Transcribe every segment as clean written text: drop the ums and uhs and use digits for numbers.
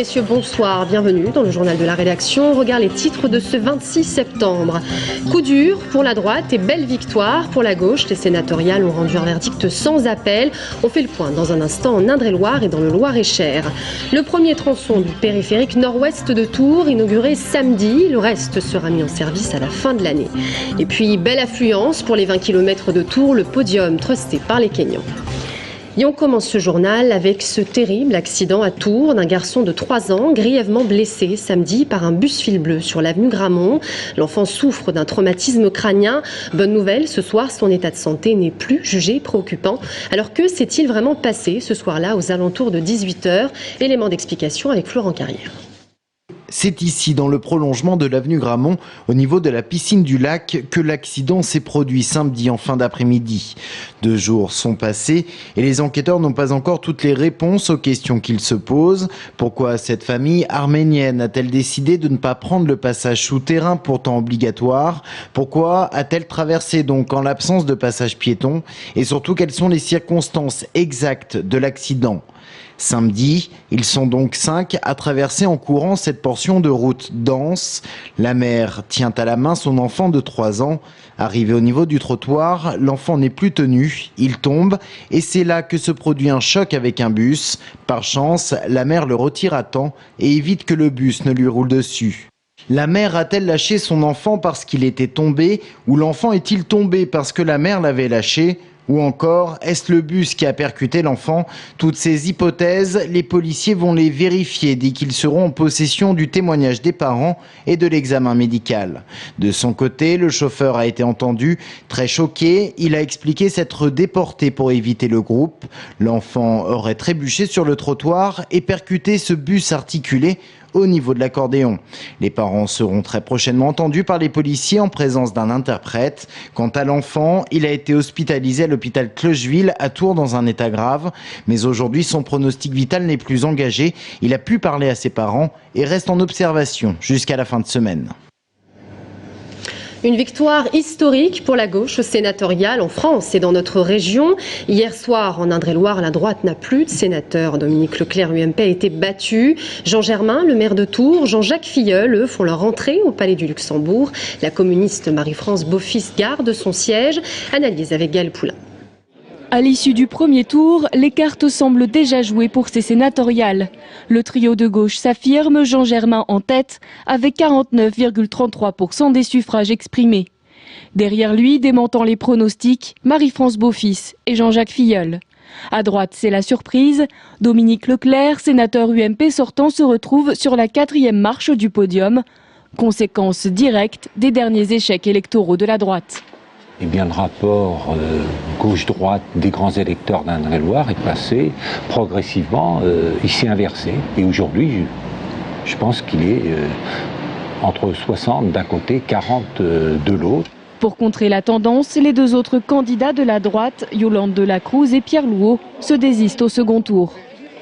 messieurs, bonsoir, bienvenue dans le journal de la rédaction. On regarde les titres de ce 26 septembre. Coup dur pour la droite et belle victoire pour la gauche. Les sénatoriales ont rendu un verdict sans appel. On fait le point dans un instant en Indre-et-Loire et dans le Loir-et-Cher. Le premier tronçon du périphérique nord-ouest de Tours, inauguré samedi. Le reste sera mis en service à la fin de l'année. Et puis, belle affluence pour les 20 km de Tours, le podium trusté par les Kenyans. Et on commence ce journal avec ce terrible accident à Tours d'un garçon de 3 ans grièvement blessé samedi par un bus fil bleu sur l'avenue Gramont. L'enfant souffre d'un traumatisme crânien. Bonne nouvelle, ce soir, son état de santé n'est plus jugé préoccupant. Alors que s'est-il vraiment passé ce soir-là aux alentours de 18h? Élément d'explication avec Florent Carrière. C'est ici, dans le prolongement de l'avenue Gramont, au niveau de la piscine du lac, que l'accident s'est produit samedi en fin d'après-midi. 2 jours sont passés et les enquêteurs n'ont pas encore toutes les réponses aux questions qu'ils se posent. Pourquoi cette famille arménienne a-t-elle décidé de ne pas prendre le passage souterrain pourtant obligatoire? Pourquoi a-t-elle traversé donc en l'absence de passage piéton? Et surtout, quelles sont les circonstances exactes de l'accident? Samedi, ils sont donc 5 à traverser en courant cette portion de route dense. La mère tient à la main son enfant de 3 ans. Arrivé au niveau du trottoir, l'enfant n'est plus tenu, il tombe et c'est là que se produit un choc avec un bus. Par chance, la mère le retire à temps et évite que le bus ne lui roule dessus. La mère a-t-elle lâché son enfant parce qu'il était tombé ou l'enfant est-il tombé parce que la mère l'avait lâché ? Ou encore, est-ce le bus qui a percuté l'enfant? Toutes ces hypothèses, les policiers vont les vérifier dès qu'ils seront en possession du témoignage des parents et de l'examen médical. De son côté, le chauffeur a été entendu. Très choqué, il a expliqué s'être déporté pour éviter le groupe. L'enfant aurait trébuché sur le trottoir et percuté ce bus articulé au niveau de l'accordéon. Les parents seront très prochainement entendus par les policiers en présence d'un interprète. Quant à l'enfant, il a été hospitalisé à l'hôpital Clocheville à Tours dans un état grave. Mais aujourd'hui, son pronostic vital n'est plus engagé. Il a pu parler à ses parents et reste en observation jusqu'à la fin de semaine. Une victoire historique pour la gauche sénatoriale en France et dans notre région. Hier soir, en Indre-et-Loire, la droite n'a plus de sénateur. Dominique Leclerc, UMP, a été battu. Jean Germain, le maire de Tours, Jean-Jacques Filleul, eux, font leur entrée au Palais du Luxembourg. La communiste Marie-France Beaufils garde son siège. Analyse avec Gaël Poulain. À l'issue du premier tour, les cartes semblent déjà jouées pour ces sénatoriales. Le trio de gauche s'affirme, Jean Germain en tête, avec 49,33% des suffrages exprimés. Derrière lui, démentant les pronostics, Marie-France Beaufils et Jean-Jacques Filleul. À droite, c'est la surprise. Dominique Leclerc, sénateur UMP sortant, se retrouve sur la 4e marche du podium. Conséquence directe des derniers échecs électoraux de la droite. Eh bien, le rapport gauche-droite des grands électeurs d'Indre-et-Loire est passé progressivement, il s'est inversé. Et aujourd'hui, je pense qu'il est entre 60 d'un côté, 40 de l'autre. Pour contrer la tendance, les 2 autres candidats de la droite, Yolande Delacruz et Pierre Louot, se désistent au second tour.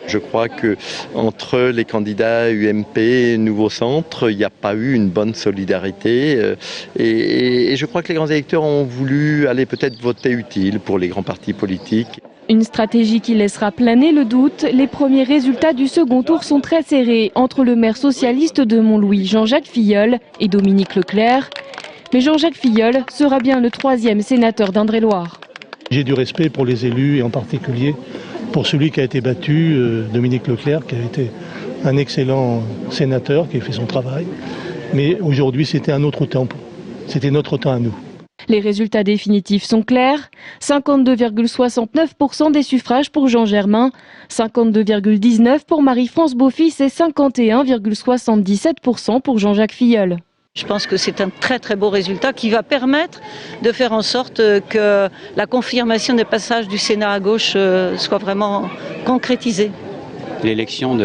Je crois qu'entre les candidats UMP, Nouveau Centre, il n'y a pas eu une bonne solidarité. Et je crois que les grands électeurs ont voulu aller peut-être voter utile pour les grands partis politiques. Une stratégie qui laissera planer le doute. Les premiers résultats du second tour sont très serrés entre le maire socialiste de Montlouis, Jean-Jacques Filleul, et Dominique Leclerc. Mais Jean-Jacques Filleul sera bien le 3e sénateur d'Indre-et-Loire. J'ai du respect pour les élus et en particulier pour celui qui a été battu, Dominique Leclerc, qui a été un excellent sénateur, qui a fait son travail. Mais aujourd'hui, c'était un autre temps. C'était notre temps à nous. Les résultats définitifs sont clairs. 52,69% des suffrages pour Jean Germain, 52,19% pour Marie-France Beaufils et 51,77% pour Jean-Jacques Filleul. Je pense que c'est un très très beau résultat qui va permettre de faire en sorte que la confirmation des passages du Sénat à gauche soit vraiment concrétisée. L'élection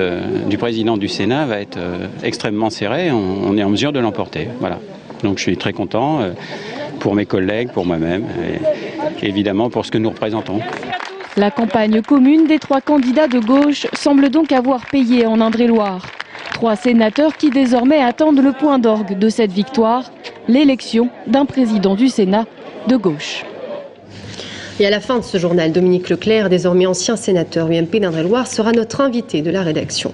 du président du Sénat va être extrêmement serrée, on est en mesure de l'emporter. Voilà. Donc je suis très content pour mes collègues, pour moi-même et évidemment pour ce que nous représentons. La campagne commune des 3 candidats de gauche semble donc avoir payé en Indre-et-Loire. 3 sénateurs qui désormais attendent le point d'orgue de cette victoire, l'élection d'un président du Sénat de gauche. Et à la fin de ce journal, Dominique Leclerc, désormais ancien sénateur UMP d'Indre-et-Loire, sera notre invité de la rédaction.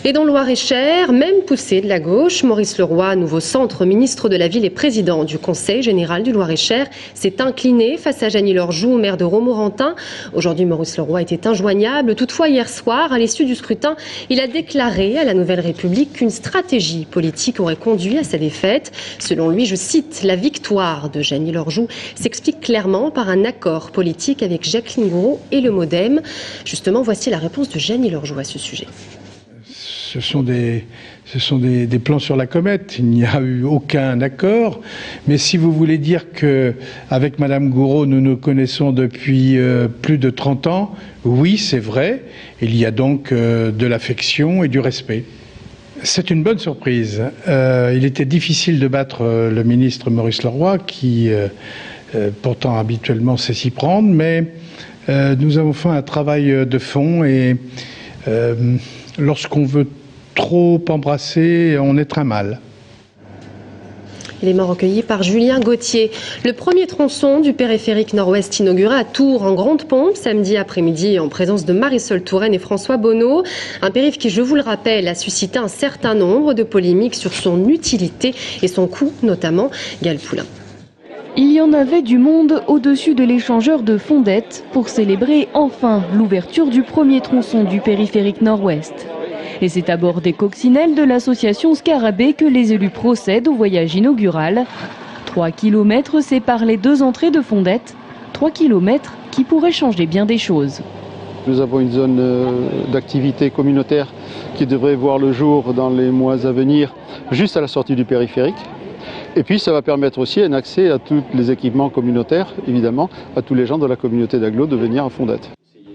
Et dans le Loir-et-Cher, même poussée de la gauche, Maurice Leroy, nouveau centre, ministre de la Ville et président du Conseil général du Loir-et-Cher, s'est incliné face à Jeannie Lorjou, maire de Romorantin. Aujourd'hui, Maurice Leroy était injoignable. Toutefois, hier soir, à l'issue du scrutin, il a déclaré à la Nouvelle République qu'une stratégie politique aurait conduit à sa défaite. Selon lui, je cite, la victoire de Jeannie Lorjou s'explique clairement par un accord politique avec Jacqueline Gouraud et le MoDem. Justement, voici la réponse de Jeannie Lorjou à ce sujet. Ce sont des plans sur la comète. Il n'y a eu aucun accord. Mais si vous voulez dire qu'avec Madame Gouraud, nous nous connaissons depuis plus de 30 ans, oui, c'est vrai. Il y a donc de l'affection et du respect. C'est une bonne surprise. Il était difficile de battre le ministre Maurice Leroy, qui pourtant habituellement sait s'y prendre, mais nous avons fait un travail de fond et lorsqu'on veut trop embrasser, on est très mal. Élément recueilli par Julien Gauthier. Le premier tronçon du périphérique nord-ouest inauguré à Tours en grande pompe samedi après-midi en présence de Marisol Touraine et François Bonneau. Un périph' qui, je vous le rappelle, a suscité un certain nombre de polémiques sur son utilité et son coût notamment. Gaël Poulain. Il y en avait du monde au-dessus de l'échangeur de Fondettes pour célébrer enfin l'ouverture du premier tronçon du périphérique nord-ouest. Et c'est à bord des coccinelles de l'association Scarabée que les élus procèdent au voyage inaugural. 3 kilomètres séparent les deux entrées de Fondettes. 3 kilomètres qui pourraient changer bien des choses. Nous avons une zone d'activité communautaire qui devrait voir le jour dans les mois à venir, juste à la sortie du périphérique. Et puis ça va permettre aussi un accès à tous les équipements communautaires, évidemment, à tous les gens de la communauté d'Aglo de venir à Fondettes.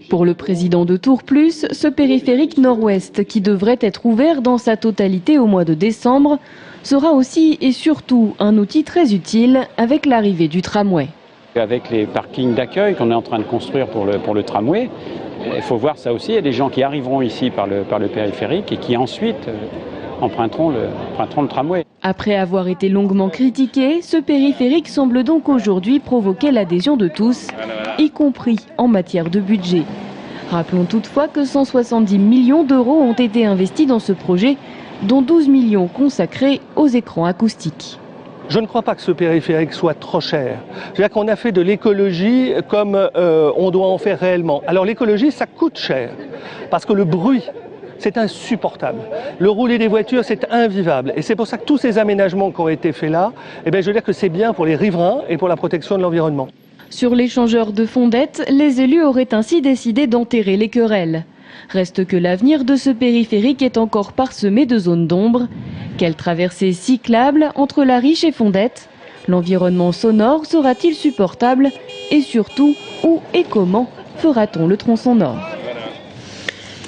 Pour le président de Tours Plus, ce périphérique nord-ouest, qui devrait être ouvert dans sa totalité au mois de décembre, sera aussi et surtout un outil très utile avec l'arrivée du tramway. Avec les parkings d'accueil qu'on est en train de construire pour le tramway, il faut voir ça aussi. Il y a des gens qui arriveront ici par le périphérique et qui ensuite emprunteront le tramway. Après avoir été longuement critiqué, ce périphérique semble donc aujourd'hui provoquer l'adhésion de tous, y compris en matière de budget. Rappelons toutefois que 170 millions d'euros ont été investis dans ce projet, dont 12 millions consacrés aux écrans acoustiques. Je ne crois pas que ce périphérique soit trop cher. C'est-à-dire qu'on a fait de l'écologie comme on doit en faire réellement. Alors l'écologie, ça coûte cher, parce que le bruit, c'est insupportable. Le rouler des voitures, c'est invivable. Et c'est pour ça que tous ces aménagements qui ont été faits là, je veux dire que c'est bien pour les riverains et pour la protection de l'environnement. Sur l'échangeur de Fondettes, les élus auraient ainsi décidé d'enterrer les querelles. Reste que l'avenir de ce périphérique est encore parsemé de zones d'ombre. Quelle traversée cyclable entre la Riche et Fondettes? L'environnement sonore sera-t-il supportable? Et surtout, où et comment fera-t-on le tronçon nord?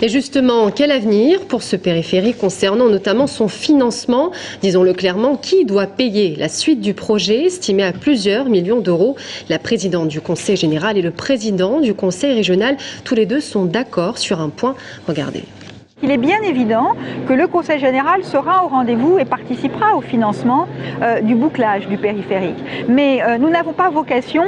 Et justement, quel avenir pour ce périphérique concernant notamment son financement? Disons-le clairement, qui doit payer la suite du projet estimé à plusieurs millions d'euros? La présidente du Conseil général et le président du Conseil régional, tous les deux sont d'accord sur un point. Regardez. Il est bien évident que le Conseil général sera au rendez-vous et participera au financement du bouclage du périphérique. Mais nous n'avons pas vocation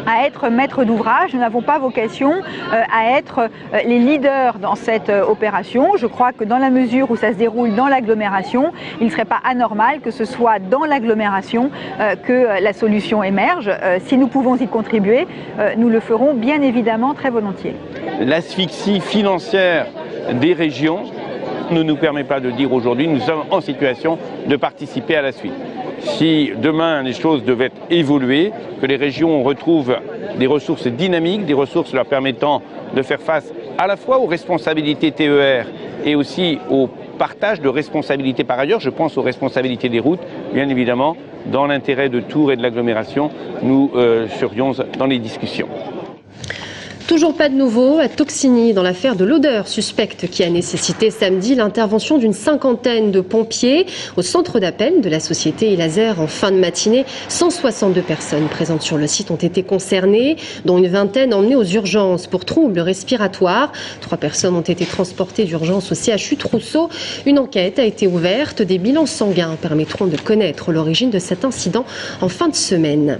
à être maître d'ouvrage, nous n'avons pas vocation à être les leaders dans cette opération. Je crois que dans la mesure où ça se déroule dans l'agglomération, il ne serait pas anormal que ce soit dans l'agglomération que la solution émerge. Si nous pouvons y contribuer, nous le ferons bien évidemment très volontiers. L'asphyxie financière des régions ne nous permet pas de dire aujourd'hui nous sommes en situation de participer à la suite. Si demain les choses devaient évoluer, que les régions retrouvent des ressources dynamiques, des ressources leur permettant de faire face à la fois aux responsabilités TER et aussi au partage de responsabilités par ailleurs, je pense aux responsabilités des routes, bien évidemment, dans l'intérêt de Tours et de l'agglomération, nous serions dans les discussions. Toujours pas de nouveau à Toxigny dans l'affaire de l'odeur suspecte qui a nécessité samedi l'intervention d'une cinquantaine de pompiers au centre d'appel de la société Elazer en fin de matinée. 162 personnes présentes sur le site ont été concernées, dont une vingtaine emmenées aux urgences pour troubles respiratoires. 3 personnes ont été transportées d'urgence au CHU Trousseau. Une enquête a été ouverte. Des bilans sanguins permettront de connaître l'origine de cet incident en fin de semaine.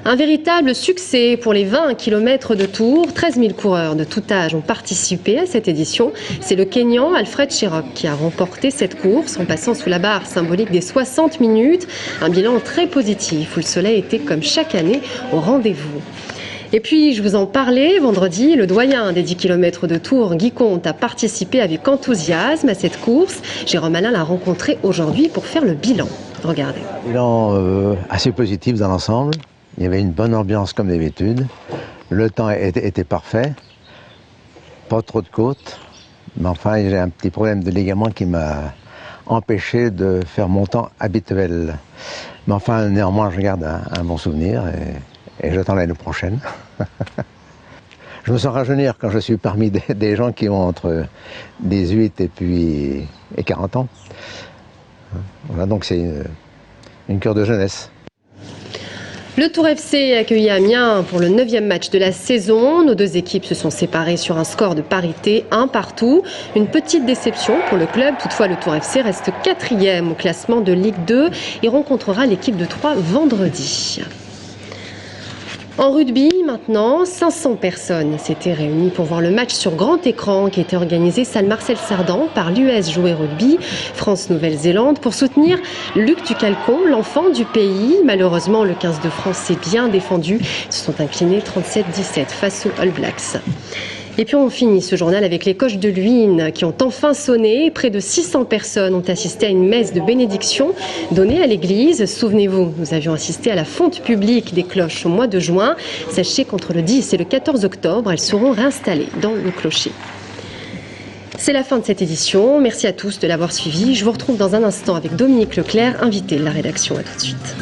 Un véritable succès pour les 20 km de Tours. 13 000 coureurs de tout âge ont participé à cette édition. C'est le Kényan Alfred Cherok qui a remporté cette course en passant sous la barre symbolique des 60 minutes. Un bilan très positif où le soleil était comme chaque année au rendez-vous. Et puis, je vous en parlais, vendredi, le doyen des 10 km de Tours, Guy Comte, a participé avec enthousiasme à cette course. Jérôme Alain l'a rencontré aujourd'hui pour faire le bilan. Regardez. Bilan assez positif dans l'ensemble. Il y avait une bonne ambiance comme d'habitude. Le temps était parfait. Pas trop de côtes. Mais enfin, j'ai un petit problème de ligament qui m'a empêché de faire mon temps habituel. Mais enfin, néanmoins, je garde un bon souvenir et j'attends l'année prochaine. Je me sens rajeunir quand je suis parmi des gens qui ont entre 18 et 40 ans. Voilà, donc c'est une cure de jeunesse. Le Tours FC accueilli Amiens pour le 9e match de la saison. Nos deux équipes se sont séparées sur un score de parité, 1 partout. Une petite déception pour le club. Toutefois, le Tours FC reste 4e au classement de Ligue 2 et rencontrera l'équipe de Troyes vendredi. En rugby, maintenant, 500 personnes s'étaient réunies pour voir le match sur grand écran qui était organisé salle Marcel Cerdan par l'US Jouer Rugby France-Nouvelle-Zélande pour soutenir Luc Ducalcon, l'enfant du pays. Malheureusement, le 15 de France s'est bien défendu. Ils se sont inclinés 37-17 face aux All Blacks. Et puis on finit ce journal avec les cloches de Luynes qui ont enfin sonné. Près de 600 personnes ont assisté à une messe de bénédiction donnée à l'église. Souvenez-vous, nous avions assisté à la fonte publique des cloches au mois de juin. Sachez qu'entre le 10 et le 14 octobre, elles seront réinstallées dans le clocher. C'est la fin de cette édition. Merci à tous de l'avoir suivi. Je vous retrouve dans un instant avec Dominique Leclerc, invité de la rédaction. À tout de suite.